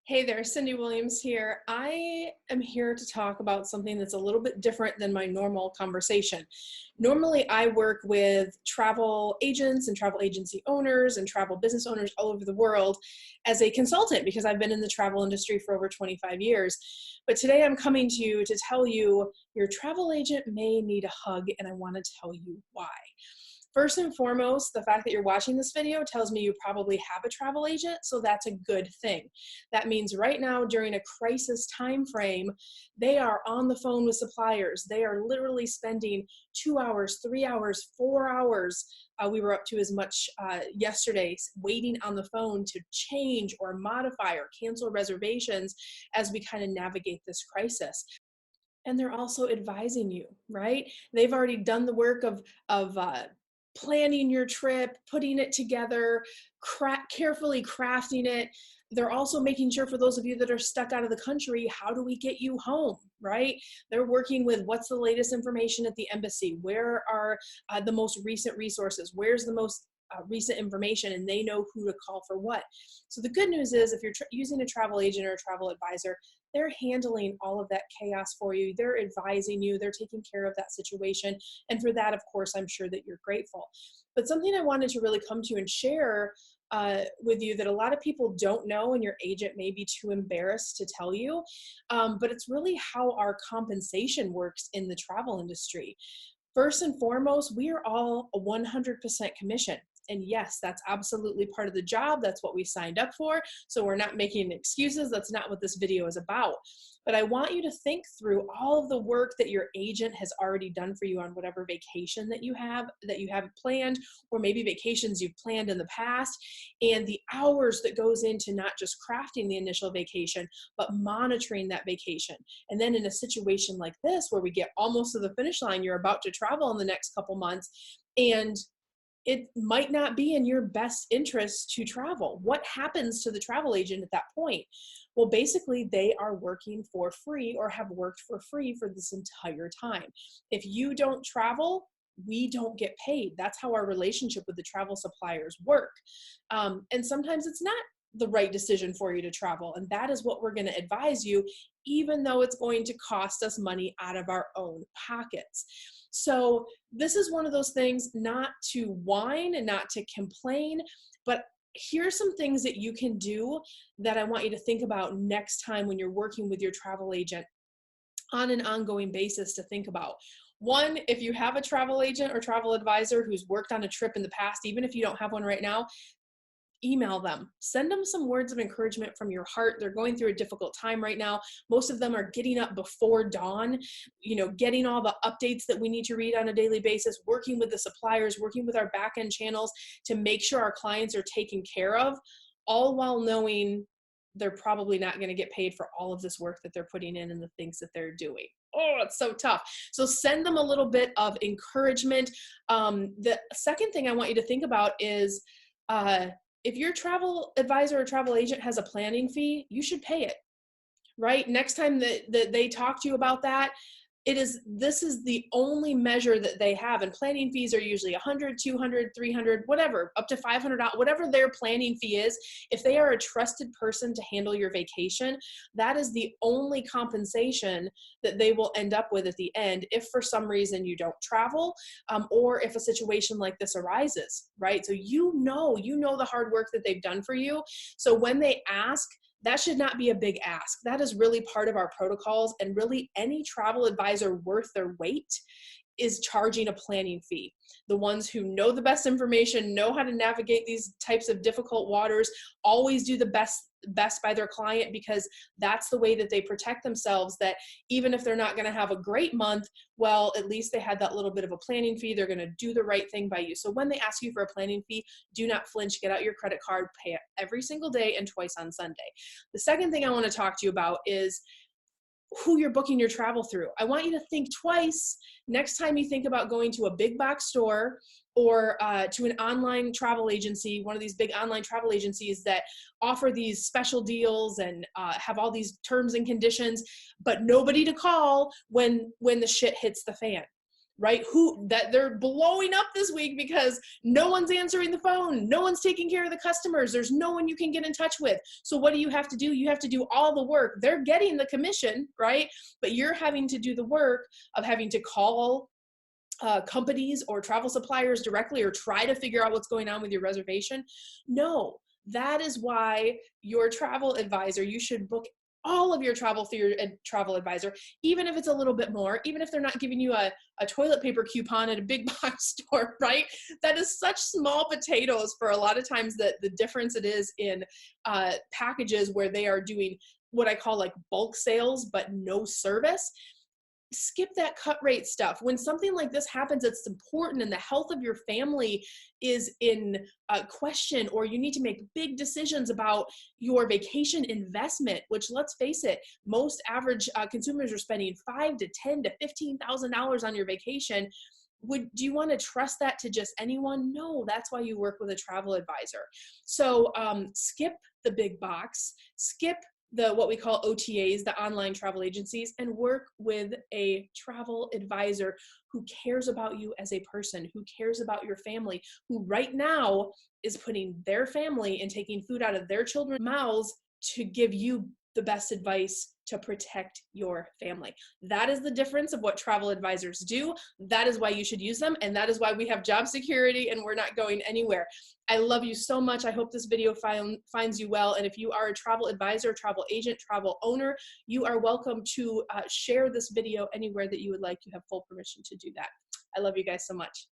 Hey there, Cindy Williams here. I am here to talk about something that's a little bit different than my normal conversation. Normally, I work with travel agents and travel agency owners and travel business owners all over the world as a consultant because I've been in the travel industry for over 25 years. But today I'm coming to you to tell you your travel agent may need a hug, and I want to tell you why. First and foremost, the fact that you're watching this video tells me you probably have a travel agent, so that's a good thing. That means right now during a crisis time frame, they are on the phone with suppliers. They are literally spending 2 hours, 3 hours, 4 hours. We were up to as much yesterday waiting on the phone to change or modify or cancel reservations as we kind of navigate this crisis. And they're also advising you, right? They've already done the work of planning your trip, putting it together, carefully crafting it. They're also making sure for those of you that are stuck out of the country, how do we get you home, right? They're working with what's the latest information at the embassy? Where are the most recent resources? Where's the most recent information? And they know who to call for what. So the good news is if you're using a travel agent or a travel advisor, they're handling all of that chaos for you. They're advising you. They're taking care of that situation. And for that, of course, I'm sure that you're grateful. But something I wanted to really come to you and share with you that a lot of people don't know and your agent may be too embarrassed to tell you, but it's really how our compensation works in the travel industry. First and foremost, we are all a 100% commission. And yes, that's absolutely part of the job. That's what we signed up for. So we're not making excuses. That's not what this video is about. But I want you to think through all of the work that your agent has already done for you on whatever vacation that you have planned, or maybe vacations you've planned in the past, and the hours that goes into not just crafting the initial vacation, but monitoring that vacation. And then in a situation like this, where we get almost to the finish line, you're about to travel in the next couple months, and it might not be in your best interest to travel. What happens to the travel agent at that point? Well, basically, they are working for free or have worked for free for this entire time. If you don't travel, we don't get paid. That's how our relationship with the travel suppliers work. And sometimes it's not the right decision for you to travel. And that is what we're going to advise you, even though it's going to cost us money out of our own pockets. So this is one of those things, not to whine and not to complain, but here's some things that you can do that I want you to think about next time when you're working with your travel agent on an ongoing basis to think about. One, if you have a travel agent or travel advisor who's worked on a trip in the past, even if you don't have one right now, email them, send them some words of encouragement from your heart. They're going through a difficult time right now. Most of them are getting up before dawn, getting all the updates that we need to read on a daily basis, working with the suppliers, working with our back end channels to make sure our clients are taken care of, all while knowing they're probably not going to get paid for all of this work that they're putting in and the things that they're doing. Oh, it's so tough. So send them a little bit of encouragement. The second thing I want you to think about is, if your travel advisor or travel agent has a planning fee, you should pay it, right? Next time that they talk to you about that, this is the only measure that they have. And planning fees are usually 100, 200, 300, whatever, up to $500, whatever their planning fee is. If they are a trusted person to handle your vacation, that is the only compensation that they will end up with at the end if for some reason you don't travel, or if a situation like this arises, right? So you know the hard work that they've done for you. So when they ask, that should not be a big ask. That is really part of our protocols, and really any travel advisor worth their weight is charging a planning fee. The ones who know the best information, know how to navigate these types of difficult waters, always do the best by their client, because that's the way that they protect themselves, that even if they're not going to have a great month, well, at least they had that little bit of a planning fee. They're going to do the right thing by you. So when they ask you for a planning fee, do not flinch. Get out your credit card, pay it every single day and twice on Sunday. The second thing I want to talk to you about is who you're booking your travel through. I want you to think twice next time you think about going to a big box store or to an online travel agency, one of these big online travel agencies that offer these special deals and have all these terms and conditions, but nobody to call when the shit hits the fan. right? That they're blowing up this week because no one's answering the phone, no one's taking care of the customers, there's no one you can get in touch with. So what do you have to do? You have to do all the work. They're getting the commission, right? But you're having to do the work of having to call companies or travel suppliers directly or try to figure out what's going on with your reservation. No, that is why your travel advisor, you should book all of your travel through your travel advisor, even if it's a little bit more, even if they're not giving you a toilet paper coupon at a big box store, right? That is such small potatoes for a lot of times that the difference it is in packages where they are doing what I call like bulk sales, but no service. Skip that cut rate stuff. When something like this happens, it's important and the health of your family is in question, or you need to make big decisions about your vacation investment, which, let's face it, most average consumers are spending $5,000 to $10,000 to $15,000 on your vacation. Do you want to trust that to just anyone? No, that's why you work with a travel advisor. So skip the big box, skip what we call OTAs, the online travel agencies, and work with a travel advisor who cares about you as a person, who cares about your family, who right now is putting their family and taking food out of their children's mouths to give you the best advice to protect your family. That is the difference of what travel advisors do. That is why you should use them. And that is why we have job security and we're not going anywhere. I love you so much. I hope this video finds you well. And if you are a travel advisor, travel agent, travel owner, you are welcome to share this video anywhere that you would like. You have full permission to do that. I love you guys so much.